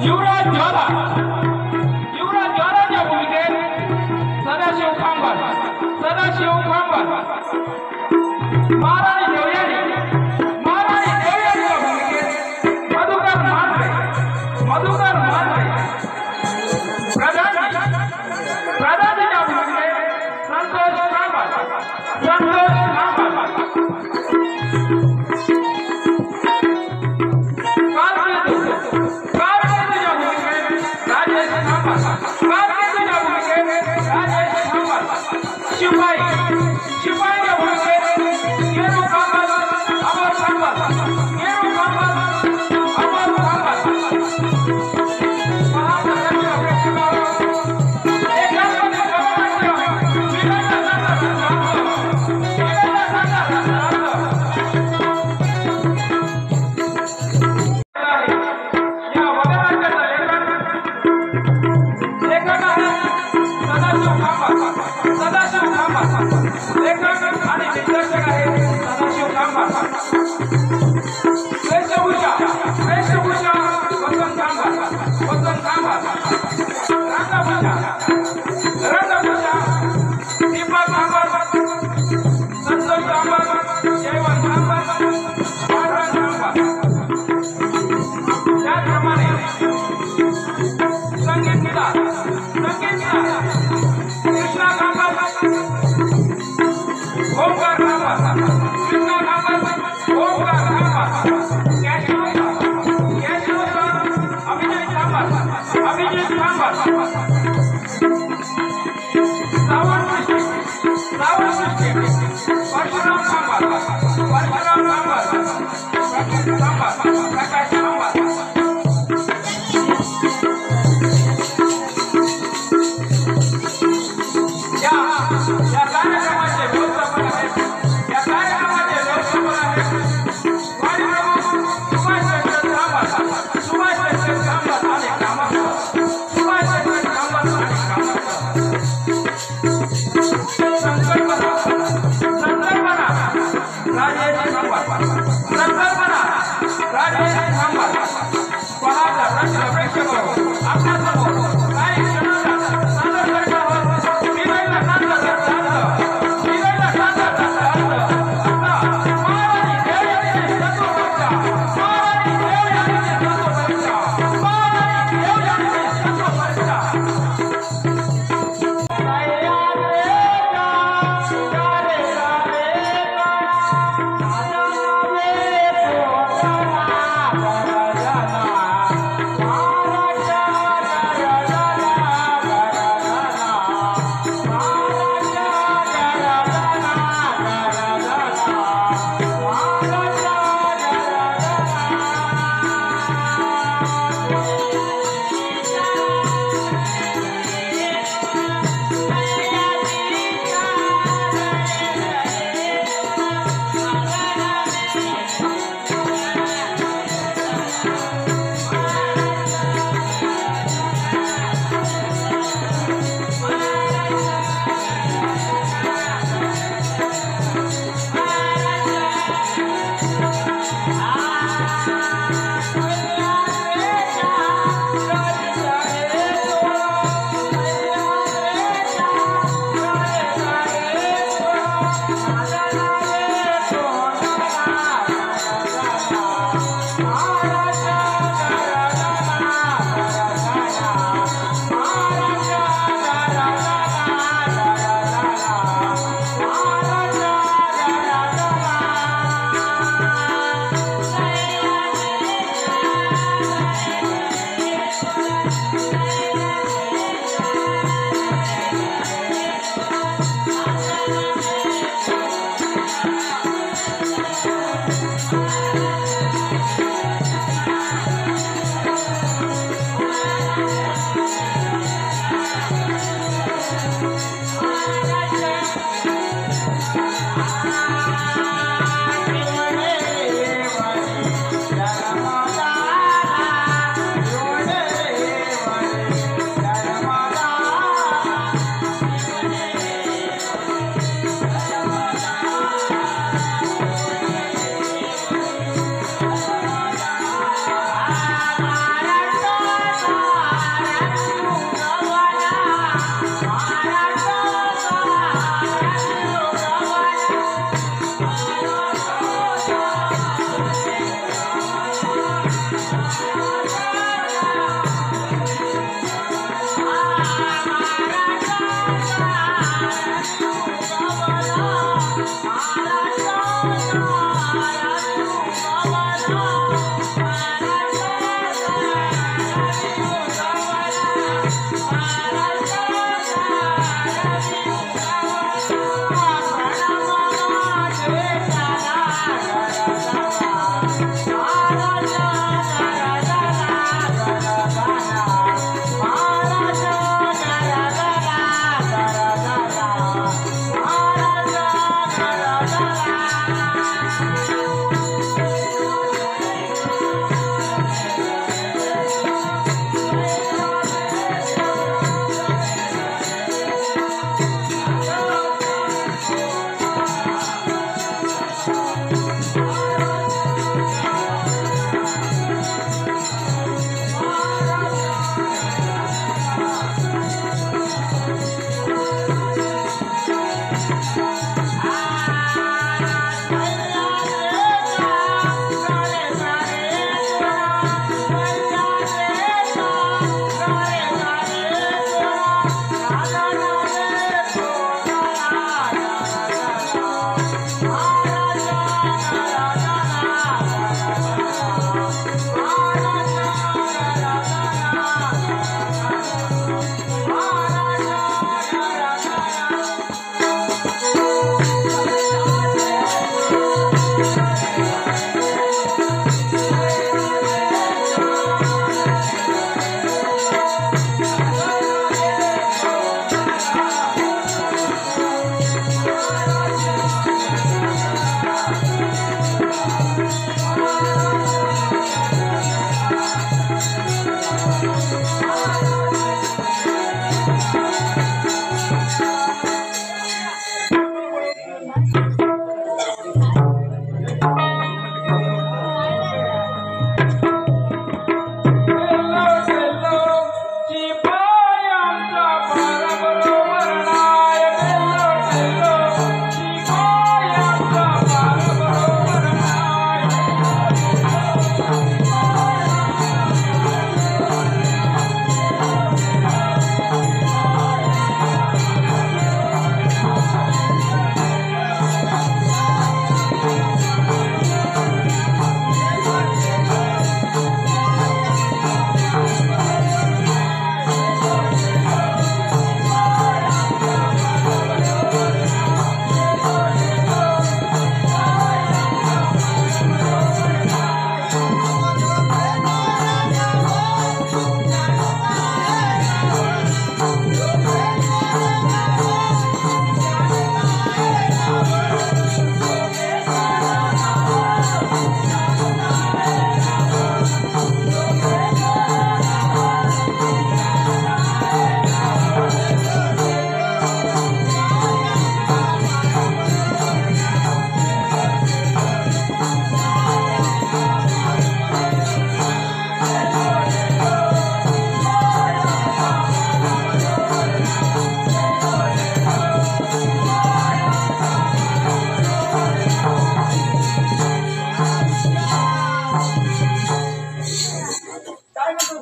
युवराज ज्वाला युवराज ज्वालाच्या भूमिकेत सदाशिव खांबार महाराणी देवयानीच्या भूमिकेत मधुकर मांढरे प्रधानीच्या भूमिकेत संतोष खांबार शिपाई गेरू खांबार अमर खांबार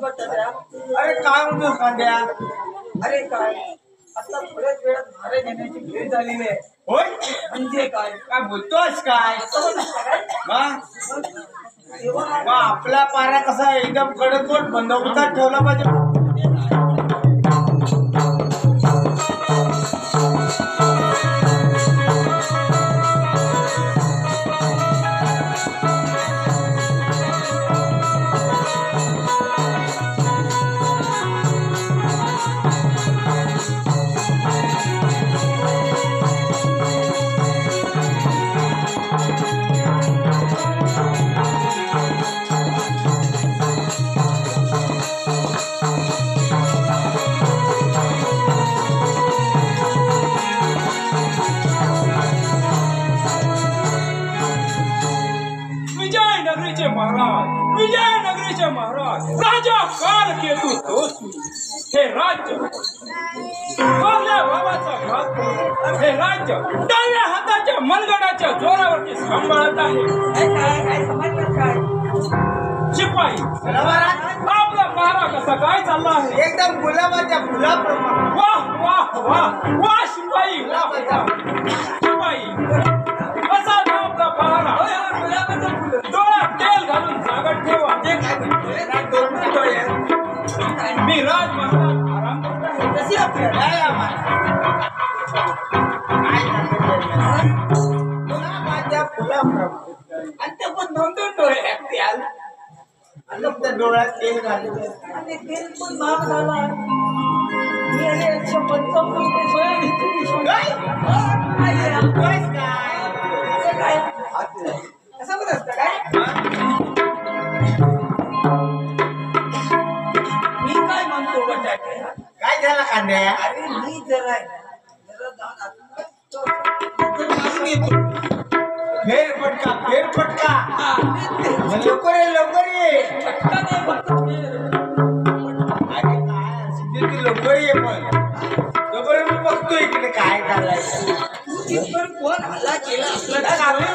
अरे काय म्हणतो कांद्या? अरे काय आता थोड्याच वेळात महाराज येण्याची वेळ झालेली आहे. होय म्हणजे काय काय बोलतोस काय? मग तेव्हा आपला पारा कसा एकदम कडकवट बंदोबस्तात ठेवला पाहिजे. विजयनगरीचे महाराज राजा कालकेतू दोषी हे राज्य आपल्या बाबाचा भाग हे राज्य डाव्या हाताच्या मनगडाच्या जोरावरती सांभाळत आहे. काय समजलं काय शिपाई आपला महाराज कसा काय चालला आहे? एकदम गुलाबाच्या फुलाप्रमाणे. वाह वाह वाह वाह शिपाई वाह शिपाई कसा आपला पहारा डोळ्यात तेल घालून जागत ठेवा. मी राज महाराज आराम करत आहे. कशी आपल्याला गुलाबाच्या फुलाप्रमाणे. आणि ते पण 2-2 डोळे लागते आज. आणि त्या डोळ्यात तेल घालून आणि तेल पण महाग झाला. मी अरे 155 रुपये सोया घेतली. काय असं पण असतं काय? मी काय म्हणतो बटाटे काय झालं कांद्या? अरे मी जरा फेरफटका लवकर ये लवकर ये. अरे काय सिद्धी लवकर ये पण लवकर मी बघतो इकडे काय चाललंय. तिथपर कोण हल्ला केला आपलं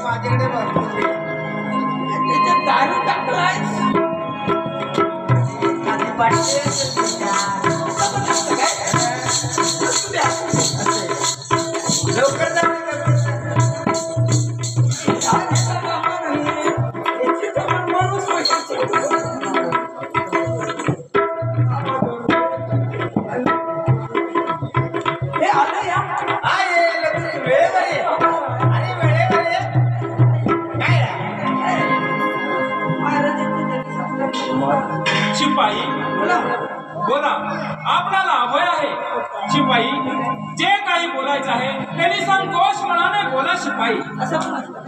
माझ्याकडे भरपूर त्याच्यात दारू टाकलाय. लवकर शिपाई बोला आपल्याला अभय आहे. शिपाई जे काही बोलायचं आहे ते निसंकोच मनाने बोला. शिपाई असं पण असतं.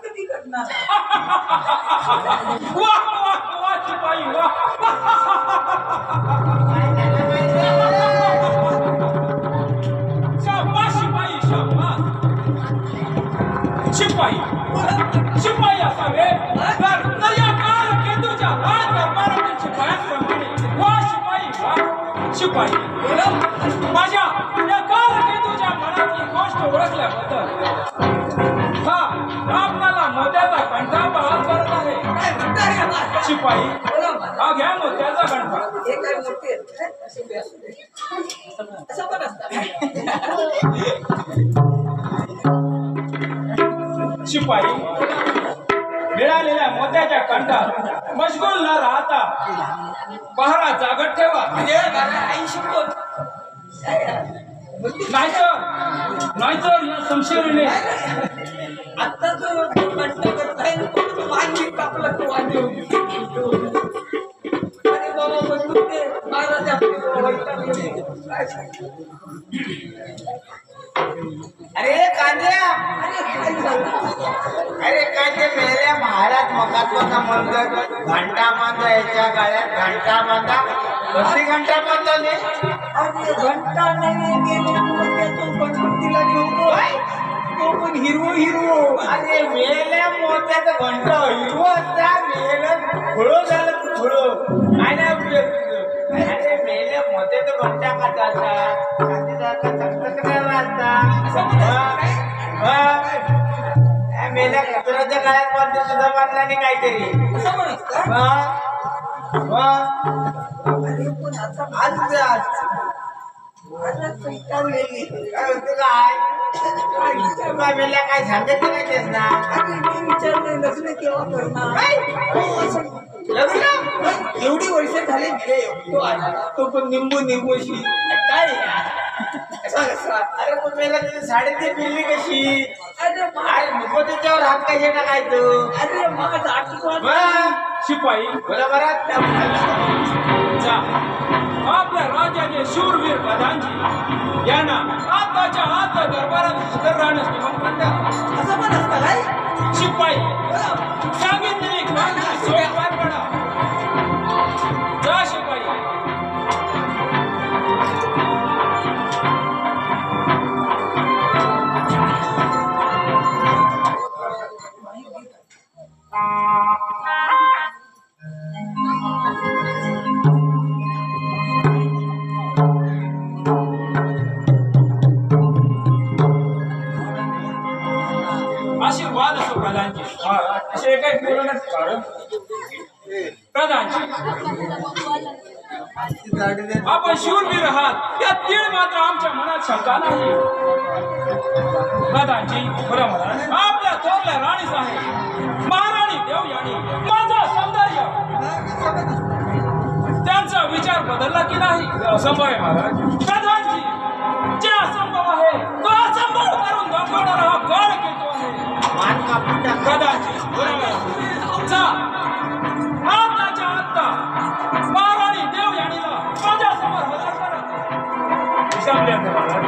कधी करणार वाह वाह वाह शिपाई वाह. शाबास शिपाई शाबास. शिपाई शिपाई असावे तर या कालकेतूच्या राजदरबारातील शिपायांप्रमाणे वाह शिपाई वाह. शिपाई माझ्या या कालकेतूच्या मनातली गोष्ट ओळखल्याबद्दल हा आपल्याला मोत्याचा कंठा बहाल करत आहे. शिपाई हा घ्या मोत्याचा कंठा. हे काय मोठे असं पण असतं. शिपाई मिळालेल्या मोत्याच्या कंठात मशगूल न राहता पहारा जागत ठेवा. आई शिकवत नाहीतर या संशयाने आता जो कंट करत आहे वांगी कापला तो वांगी अरे बाबा बंधू ते महाराज अरे कांद्या अरे काय ते मेल्या महाराज मकात्वाचा म्हणतात घंटा बांधा याच्या गाड्यात घंटा बांधा. कशी घंटा बांधले? अरे घंटा नाही गेले तो गणपतीला घेऊन तो पण हिरवो. अरे मेल्या मोत्याचं घंट हिरवं असता मेलं फुळो झालं फुळो काय नाही उपयोग तुझं. अरे मेल्या घंटा का चालतात कांदीसारखा चकचक नाही असं म्हणत वाजता मेल्या कचऱ्याच्या काळात बांधतो तुझा बांधला नाही काहीतरी असं म्हणत का? अरे पण आज चैतावलेली. काय होतं काय तुला मेल्या काय सांगत नाही तेच ना अरे मी विचारले लग्न केव्हा करणार? हो, असं लग्न एवढी वर्ष झाले गेले तो आला तो पण निंबूशी काय यार? असा कसा? अरे पण मेल्या तुझी साडेतीन पिल्ली कशी अरे अरे नको त्याच्यावर हात कसे टाकायचं अरे माझा आठवण शिपाई बोला बरं जा आपल्या राजाचे शूरवीर प्रधानजी यांना आताच्या आत दरबारात हजर राहण्यास निमंत्रण द्या. असं पण असतं काय? शिपाई सांगितलेली कामगिरी सोय पार पडा. जा शिपाई. आशीर्वाद असो प्रधानजी. असे काही बोलण्याच कारण प्रधानजी आपण शूरवीर आहात या तीळ मात्र आमच्या मनात शंका नाही. प्रधानजी बरं म्हणा आपल्या थोरल्या राणीच आहे महाराणी देवयानी माझा सौंदर्य त्यांचा विचार बदलला की नाही? असंभव आहे महाराज. प्रधानजी जे असंभव आहे तो असंभव करून दाखवणारा हा काळ केतो आहे. मान कापून टाक प्रधानजी बरोबर जा आताच्या आत्ता महाराणी देवयानीला माझ्यासमोर हजर करा. विसरले आता महाराज.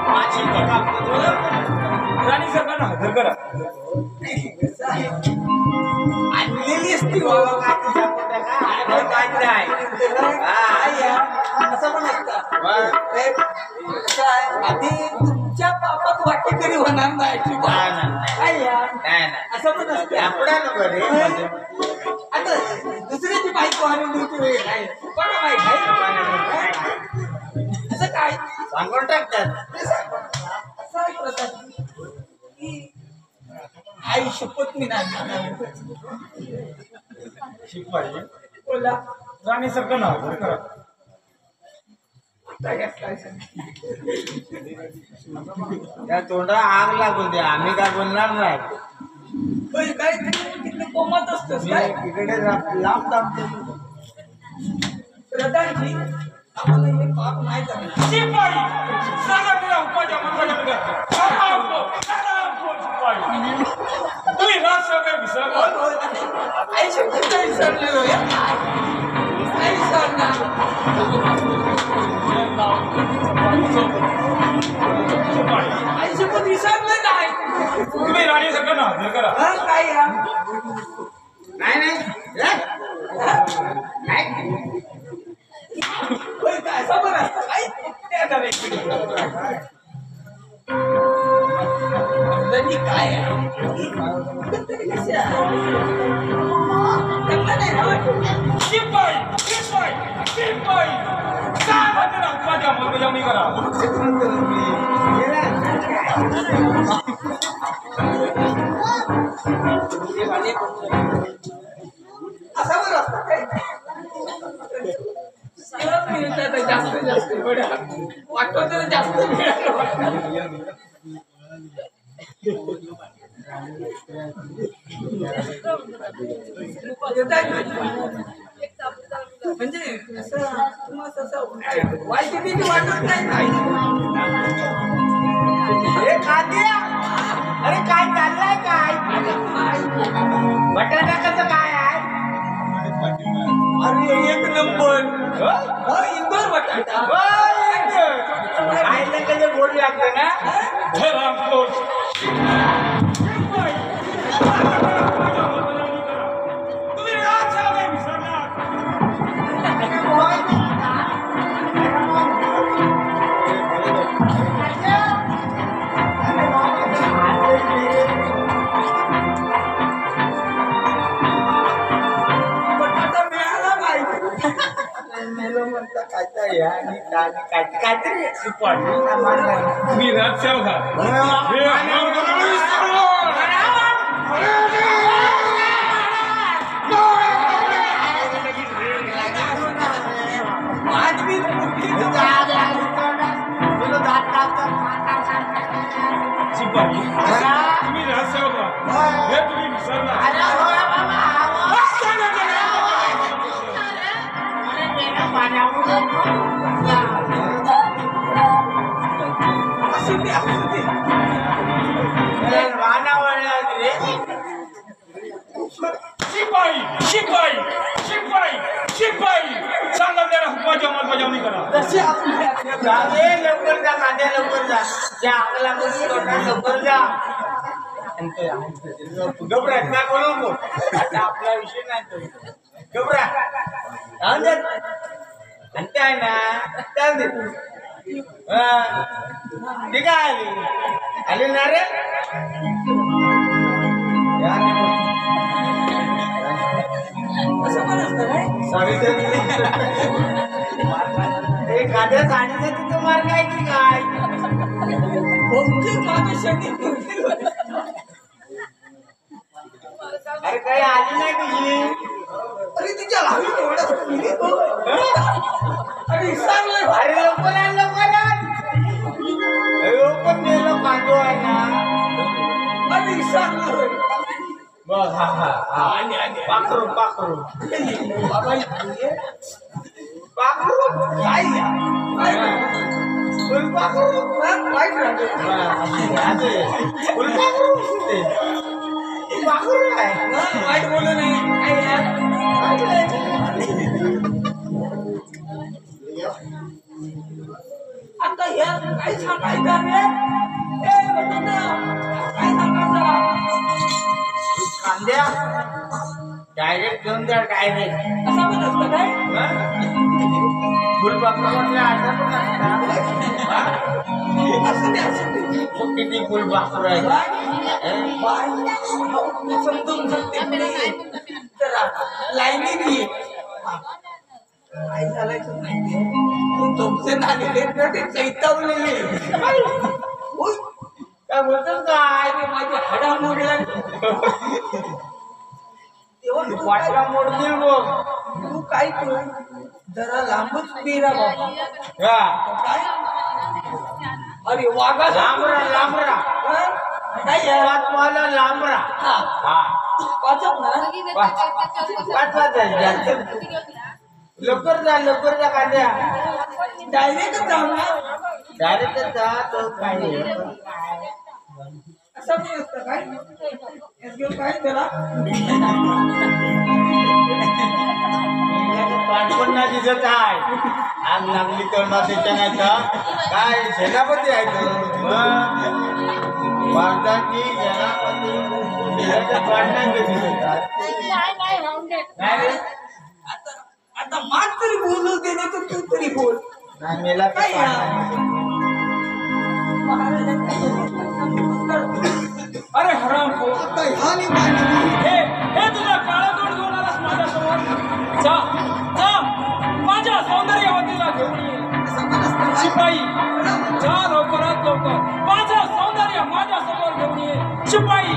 माझी कापतो राणी सरकारला हजर करा. आणलेली असती बाबा काय तुझ्या पोटात काय आहे? काय नाही काय यार? असं पण असतं. ए, कसं आहे? आधी तुमच्या पापात वाटेकरी होणार नाही काय यार? असं पण असतं. आपला नको रे आता दुसऱ्याची बायको आणून देतो वेळ काय बघा बाई काय असं काय सांगून टाकतात असं आहे प्रधान की आई शपथ मी नाही खाणार. शिपाई बोला राणी सरकारला हजर करा. काय सांग त्या तोंडा आग लागू दे आम्ही काय बोलणार नाही काय तिकडे कोमत असतोस काय तिकडे लांब दाबतो प्रधानजी आम्हाला हे पाप नाही करणार. शिपाई सांगा उपाच्या मंत्राच्या तुम्ही राज सगळे विसरला. आई शपथ नाही विसरलेलो आई आई शपथ विसरलं नाही. तुम्ही राणी सरकारला हजर करा. काय या नाही काय असं बरं असतं काय त्या काय शिपाई शिपाई शिपाई सांगा त्याला उपाच्या अंमलबजावणी करा. असं बरं असतं काय जास्त जास्त वाटतो तर जास्त म्हणजे वाईट भीती वाटत नाही. अरे काय चाललंय काय बटाटा कसं काय आहे अरे एक नंबर इंदोर बटाटा खायला कसं गोड लागतं ना धरामखोर. तुम्ही राज सगळे विसरणार. बटाटा मिळाला नाही. मेलो म्हणता काय या आणि काहीतरी मी राजसेवक शिपाई तुम्ही राजसेवक हे तुम्ही विसरला शिपाई शिपाई शिपाई शिपाई सांगितलेल्या हुकमाची अंमलबजावणी करा. लवकर जा कांद्या लवकर जा त्या आपला लवकर जा घबरा काय बोलू आता आपला विषय नाही घबरा आणि ते आहे ना चाल दे ठीक आहे आली ना रे एखाद्या साडीचा तिथं मार काय की काय अरे काही आली नाही तुझी अरे तिच्या अरे लवकर आण लवकर आण पण मेलो कांदो आहे ना अरे सांग बघ हा हा हा पाखरू पाखरू पाखरू काय फुलपाखरू फुलपाखरू पाखरू आहे वाईट बोलू नाही आता या काय सांगायचं रे काय सांगायचं कांद्या डायरेक्ट घेऊन द्या डायरेक्ट असं पण असतं काय फुलपाखरूला आता पण असतं किती फुलपाखरू आहे समजून सांगते लाईनीत काय झालायचं माहितीये तुमचे नाणे ना ते चैतावलेले काय बोलतो काय माझ्या हाडा मोडला वाटला मोडतील बघ तू काय कर जरा लांबच फिरा बाबा काय अरे वागा लांबरा लांबरा काय मला लांबरा हा वाचत ना लवकर जा कांद्या डायरेक्ट जाऊ ना डायरेक्ट जा तो काय असं पण असतं काय काय त्याला पाठवण ना दिसत आहे आग लागली तर ना त्याच्या नाही काय सेनापती आहे तो भारताची सेनापती पाठवण आता मात तरी बोलू दे नाही तर तू तरी बोल नाही मेला काय अरे हराम हे तुझा काळा तोंड घेऊन आलास माझ्यासमोर जा जा माझ्या सौंदर्यवतीला घेऊन ये शिपाई जा लवकरात लवकर माझं सौंदर्य माझ्या समोर घेऊन ये शिपाई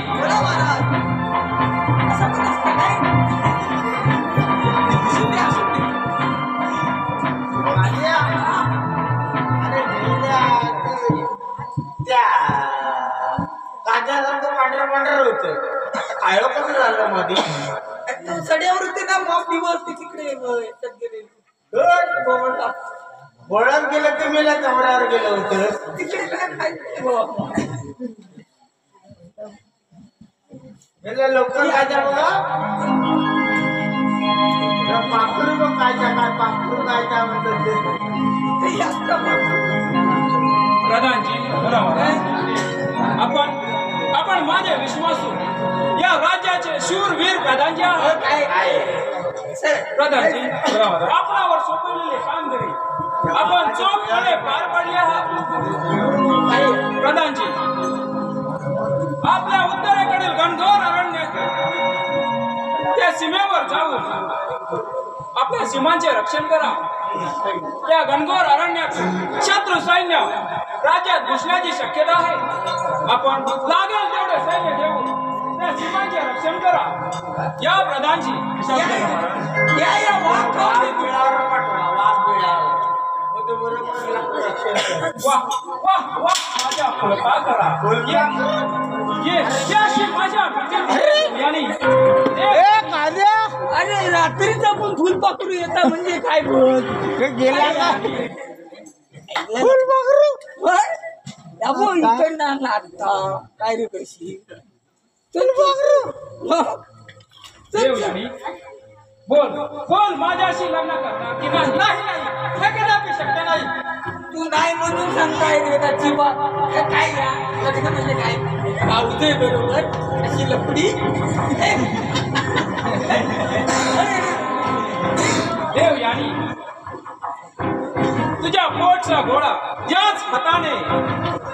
काच्यासारखं पांढरं होत काळं कसं झालं मध्ये तू सड्यावर होते ना मग दिवस तिकडे याच्यात गेले बोळात गेलं तर मेला चमड्यावर गेलं होतं तिकडे काय लवकर कायचा बघा पाखरू बघ कायचा काय पाखरू कायचा म्हणतात प्रधानजी आपण माझे विश्वासू या राज्याचे शूरवीर प्रधानजी आहात प्रधानजी आपणावर सोपवलेले कामगिरी आपण चोखपणे पार पाडले आहात प्रधानजी आपल्या उत्तरेकडील घनघोर अरण्यात त्या सीमेवर जाऊन आपल्या सीमांचे रक्षण करा त्या घनघोर अरण्यात शत्रू सैन्य राज्यात घुसण्याची शक्यता आहे. आपण लागेल तेवढे सैन्य घेऊन त्या सीमांचे रक्षण करा. या प्रधानजी या वाघ खाऊ दे. वाह वाह वाह माझ्या फलका करा. ये माझ्या यानी अरे रात्रीच आपण फुलपाखरू येता म्हणजे काय बोल गेला का आपण इकडनं आता काय रे कशी फुलपाखरू देव यानी बोल बोल माझ्याशी लग्न करणार की नाही? नाही नाही हे कदापि शक्य नाही. तू नाही म्हणून सांगताय रे त्याची बात काय या लग्न म्हणजे काय गावते बरोबर अशी लपडी. देव यानी तुझ्या पोटचा घोडा याच हाताने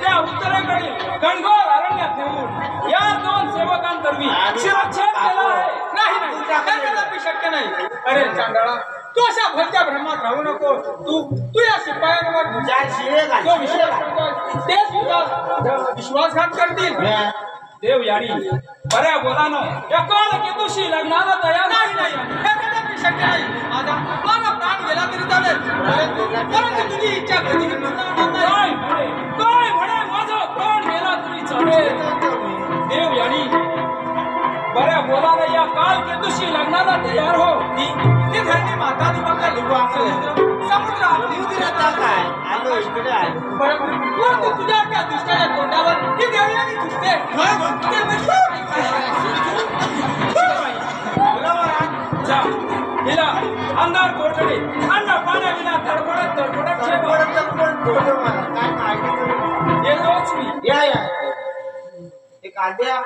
त्या उत्तरेकडील घनघोर अरण्यात नेऊन या दोन सेवकांतर्फे शिरच्छेद केला आहे. नाही नाही हे कदापि शक्य नाही. अरे चांडाळा तू अशा भलत्या भ्रमात राहू नको. तू या शिपायांवर तो विश्वास करतोय. ते सुद्धा विश्वासघात करतील. देव यानी बऱ्या बोलानं या काल केतुशी लग्नाला तयार नाही. नाही हे कदापि शक्य नाही. माझा प्राण गेला तरी चालेल परंतु तुझी इच्छा कधीही पूर्ण होणार नाही. काय म्हणे माझा प्राण गेला तरी चालेल. देव यानी बऱ्या बोलानं या काल केतुशी लग्नाला तयार हो. ती धरणी माता तुम्हाला समुद्र आपली काय आलो इकडे आलो परंतु तुझ्या त्या दुष्टाच्या तोंडावर ही देवयानी दिसते. जा हिला अंधार कोठडी अन्न पाण्याविना तडफडत तडफडत येतोच मी. या एक आद्या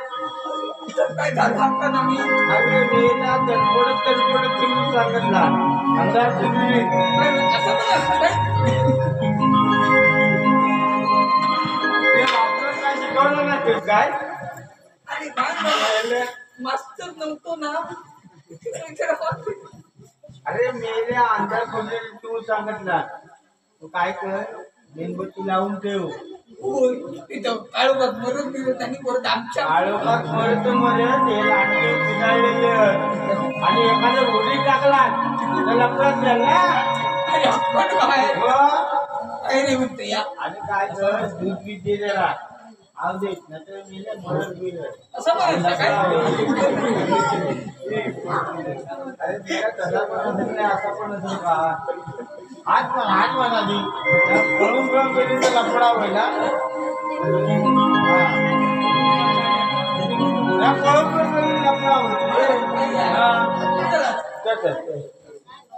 काय झालं आता ना मी अरे मेला तडफडत तुम्ही सांगितला अंदाज तुम्ही असं पण असतं काय शिकवलं ना ते काय आणि बाळ मास्तर नव्हतो ना अरे मेल्या अंदाज कोणी तू सांगितला तू काय कर मेणबत्ती लावून ठेव. होय तिथं काळोखात मरून दिलं त्यांनी परत आमच्या काळोखात मरत हे लांडगे पिनाळलेले आणि एखाद्या होडी टाकला तर लपडत झाला. अरे आपण काय काय रे म्हणते या आणि काय कर दूध बी दे जरा आव देत ना तर मेल्या मरत गेलं. असं म्हणायचं काय अरे मेला तसा पण असेल नाही असा पण असेल का हात म्हणा दी पळून पळून गेली तर लफडा व्हायला. पळून पळून गेली लफडा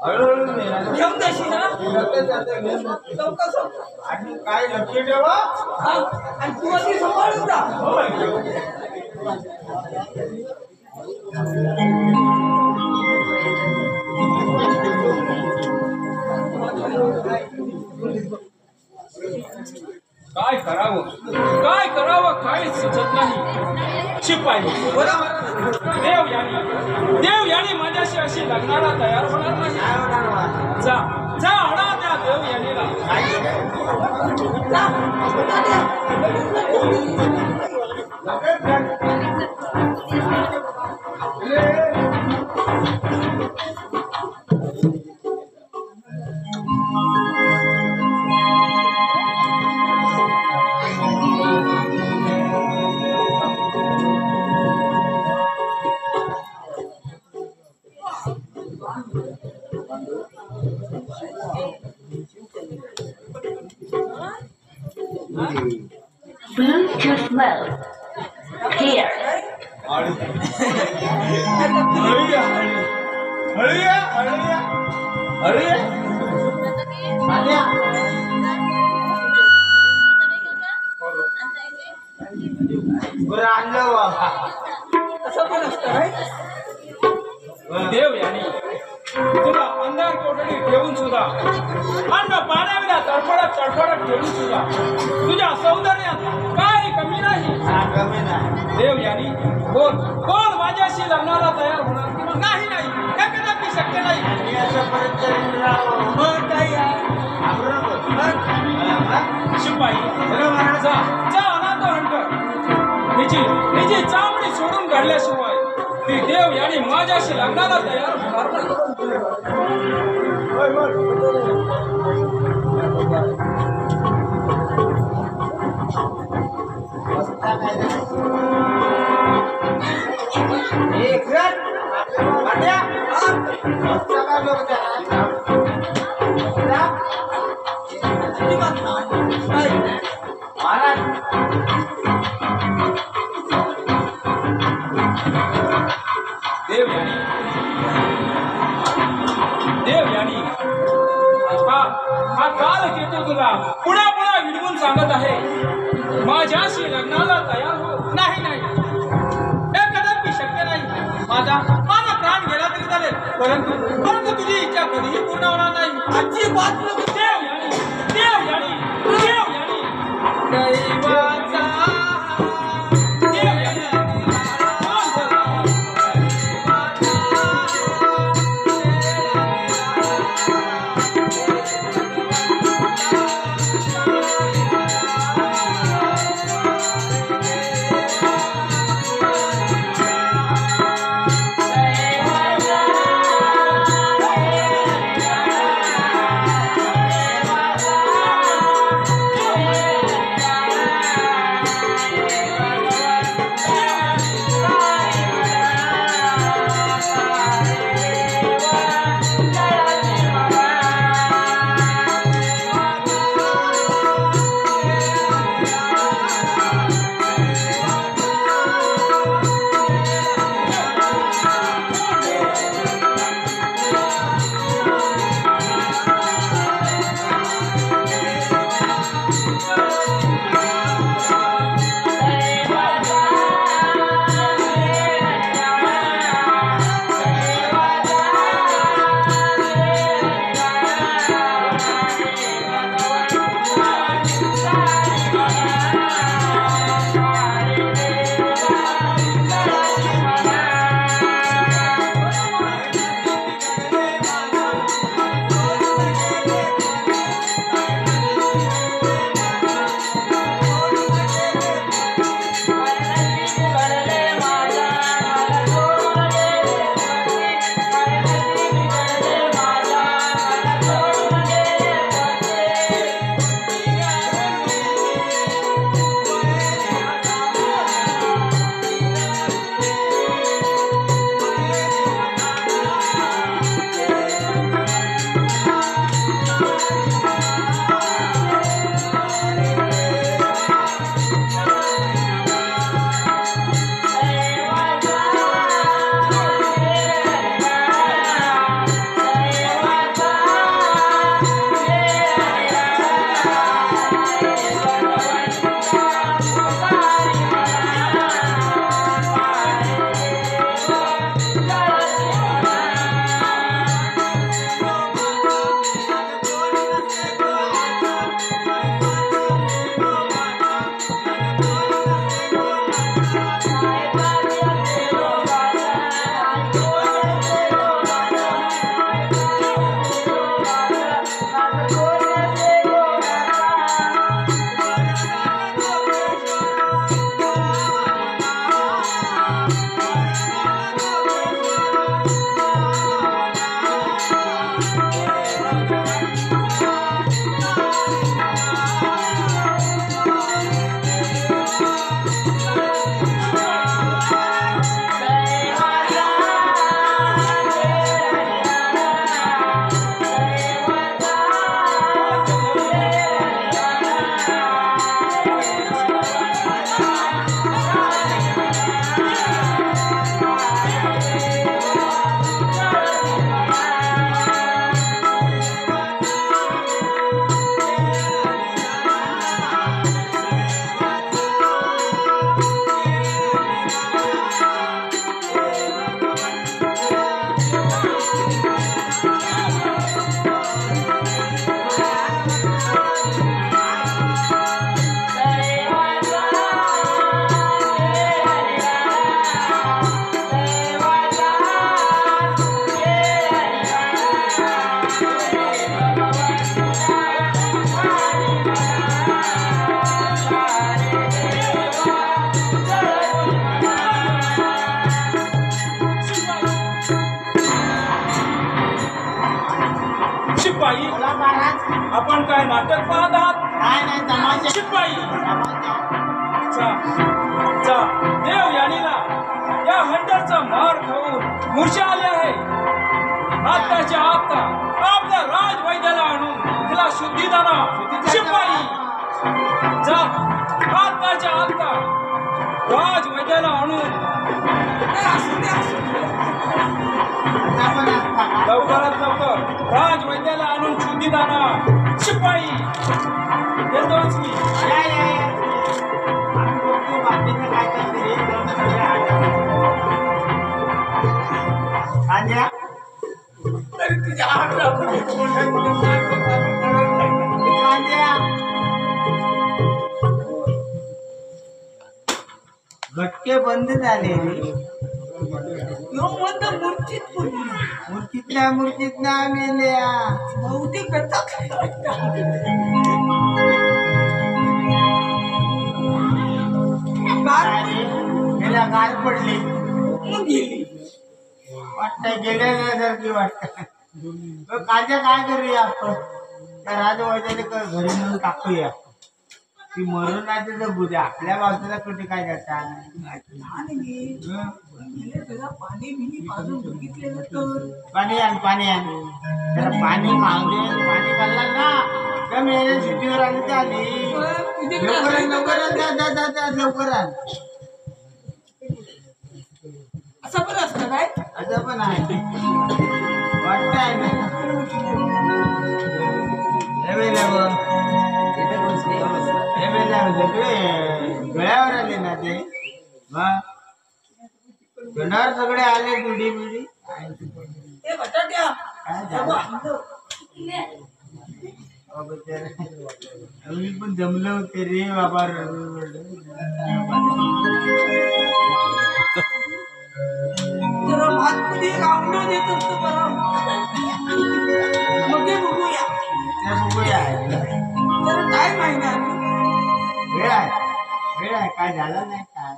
हळूहळू घेऊन जाशील ना लवकर सोड. आणि काय लक्ष ठेवा आणि तू अशी सांभाळून जा. काय करावं काहीच सुचत नाही. शिपाई देव यानी माझ्याशी अशी लग्नाला तयार होणार नाही. जा आणा त्या देव यानीला. Bluetooth mode. Here. बरं आणलं बाबा. असं पण असतं काय देव यानी तुला अंधार कोठडी ठेवून सुद्धा अन्न पाण्याविना तडफडत ठेवून सुद्धा तुझ्या सौंदर्यात काही कमी नाही. कमी नाही. देव यानी बोल माझ्याशी लग्नाला तयार होणार की नाही? नाही हे कदापि शक्य नाही. मी असं परत मग काही शिपाई जा जा अनाथ हंटर हिची चामडी सोडून काढल्याशिवाय ती देव याने माझ्याशी लग्नाला तयार होणार देव यानी हा काल केतो तुला पुन्हा पुन्हा विडवून सांगत आहे माझ्याशी लग्नाला तयार हो. नाही नाही हे कदापि शक्य नाही. माझा प्राण गेला तरी चालेल परंतु तुझी इच्छा कधीही पूर्ण होणार नाही. आजची बात देव यानी देव यानी देव यानी दैवाचा देव यानी शिपाई बोला महाराज. आपण काय नाटक पाहत आहात? नाही तमाशा. शिपाई तमाशा. चा देव यानीला या हंटरचा मार खाऊन मूर्छा आले आहे. आत्ताच्या आत्ता आपल्या राजवैद्याला आणून तिला शुद्धीदाना. शिपाई जा आत्ताच्या आत्ता राजवैद्याला आणून लवकरात लवकर राजवैद्याला आणून शुद्धीदाना. शिपाई येतोच मी. बाकीचं काय करते रे? कांद्या तरी तुझ्या हातला कांद्या घटके बंद झाले रे. मूर्तीत पडली. मूर्तीत ना मेल्या. बहुतेक कथा गेल्या गार पडली. मग गेली. वाटत गेल्यासारखी वाटत. कांद्या काय करूया आपण? त्या राजवाड्याने घरी नेऊन टाकूया. ती मरून नाही तर बुद्या आपल्या बाजूला कुठे काय जातात. पाणी बिनी पाजून बघितलेलं तर पाणी आण जरा पाणी मागले. पाणी खाल्ला ना तर मेरे सुट्टीवर आली तर आली. लवकर आण. असं पण असतं काय? असं पण आहे. वाटत आहे ना गळ्यावर आले ना ते. गणावर सगळे आले. गुडी बिडी ते बटाट्या काय झालं? मी पण जमलं होते रे बाबा. जरा भातमध्ये आंबलं देत असतं बरं. मग ते बघूया. जरा काय महिना वेळ आहे काय झालं नाही काय.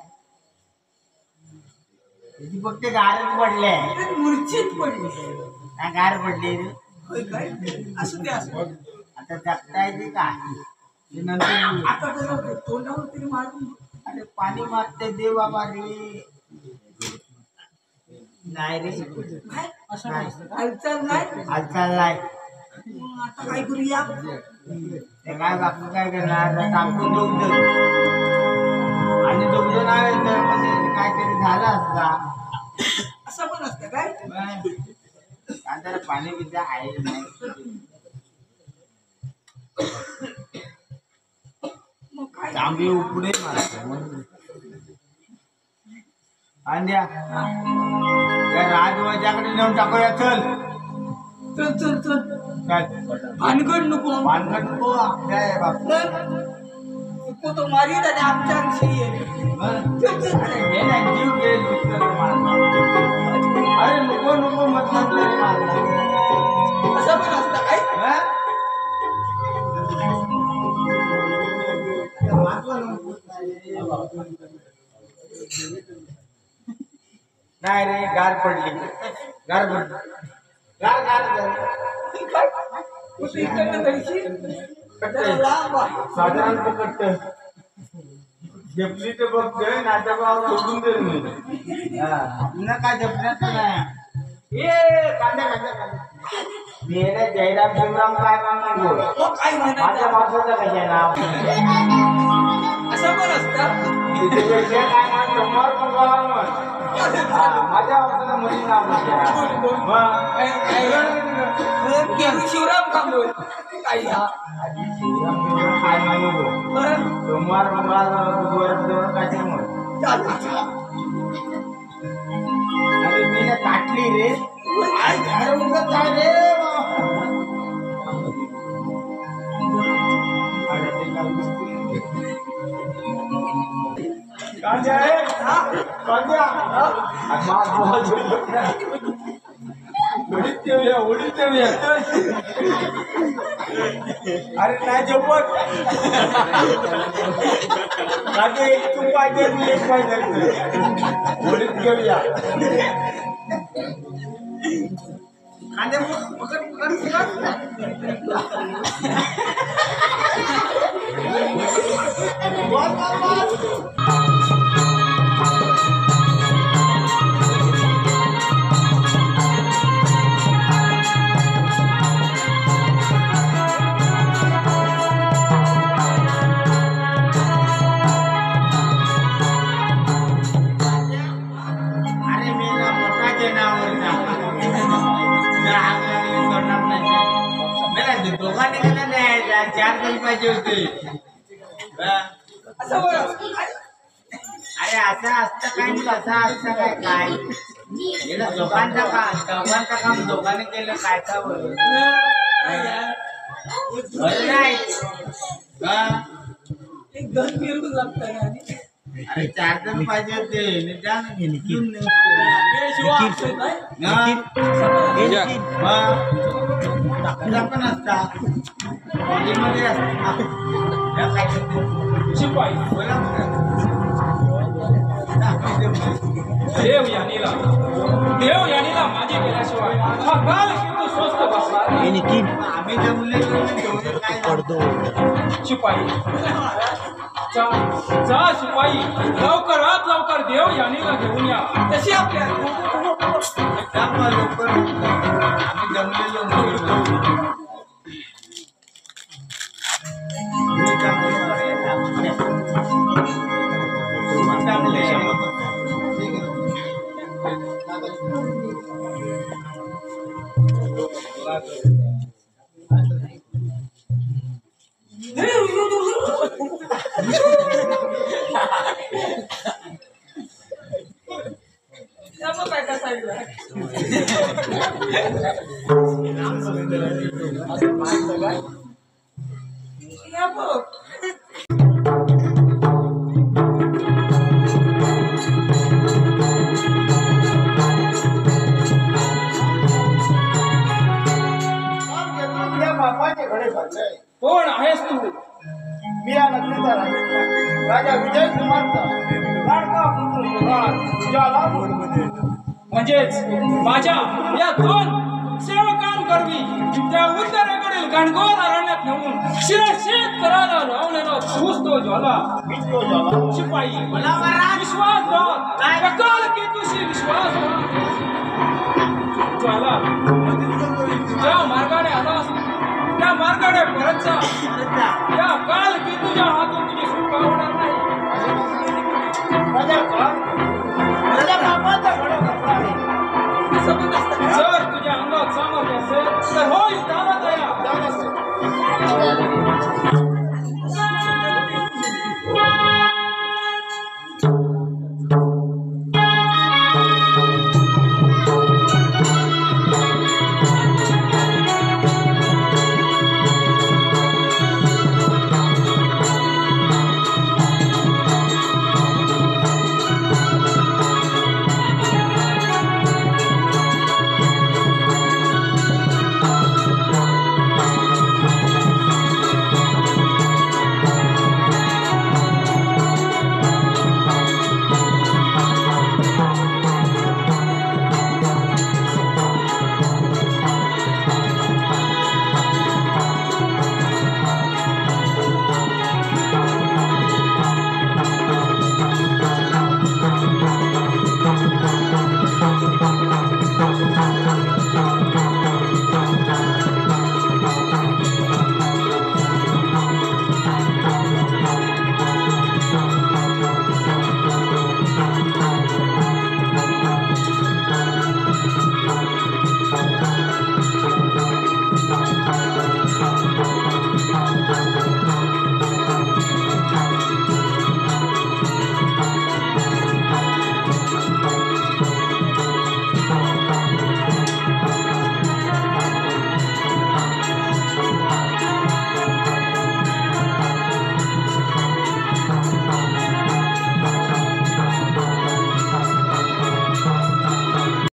त्याची फक्त गारच पडले. मूर्छित पडली. काय गार पडली रे? होय काय? असू दे असू दे. आता जगता येते काय नंतर. आता जरा तोंडावर तरी मारून अरे पाणी मारते दे बाबा रे. नाही रे काय असं हालचाल नाही. हालचाल नाही. मग आता काय करूया? ते काय बापू काय करणार? टाकून दुग्ध आणि दुग्ध नाही तर म्हणजे काहीतरी झालं असता. असं पण असतं काय? काय तर पाणी बिजा आहे नाही. मग काय? तांबे उकडे मारतो. अंड्या त्या राजवाच्याकडे नेऊन टाकूया. चल चल चल चल. चल भानगड नको. भानगड नको. आपल्या आहे बापू. नको तो मारीत आणि आमच्या अंशी चल चल. अरे हे नाही जीव गेल दुसरं मारणार. अरे नको मतलब तरी मारणार. असं पण असतं काय? नाही रे गार पडली. गार पडली. गार काय? कुठे इकडनं जायची? जरा लांब आहे. साधारण पकड झेपली तर बघतोय नाटक सोडून दे मी. पुन्हा काय झेपण्याचं नाही. कांद्या जयराम शिवराम काय मागू. मग काय माझ्या म्हणायचं? माणसाचं कशा नाव. असं पण असतं. काय नाव समोर माझ्या माणसाचं मुली नाव केरू शिवराम का बोल काही हा काय मागू. सोमवार बुधवार काय मग अरे मी ना काटली रे. काय रे अरे नाही जपत. एक तू पाहिजे मी एक पाहिजे. ओढीत घेऊया. कांदे अरे मी ना मोठा जनावर दोघांनी गेला नाही 4 जण पाहिजे होते असं बरं. अरे असं असतं काय नाही असं असतं काय गेलं दोघांचं काम दोघांनी केलं काय का बरं नाही एक 2 फिरून लागतं ना. अरे 4 जण पाहिजे होते निदान पण असता मध्ये असतात शिपाई बोला देव यानीला माझे केल्याशिवाय हा काल किती स्वस्त बसला आम्ही जमलेलो तेवढे काय करतो शिपाई जा शिपाई लवकरात लवकर देव यानीला घेऊन या. तशी आपल्या लवकर आम्ही जमलेलो कोण आहेस तू? मी या नगरीचा राजा विजय कुमारचा लाडका पुत्र युवराज ज्याला म्हणजेच माझ्या या 2 सेवकांकरवी त्या उत्तरेकडील गणगोर अरण्यात नेऊन शिरशेत करायला लावलेला तूच तो ज्वाला. शिपाई मला महाराज विश्वास काल की तुझी विश्वास ज्वाला ज्या मार्गाने आलास त्या मार्गाने परत जा.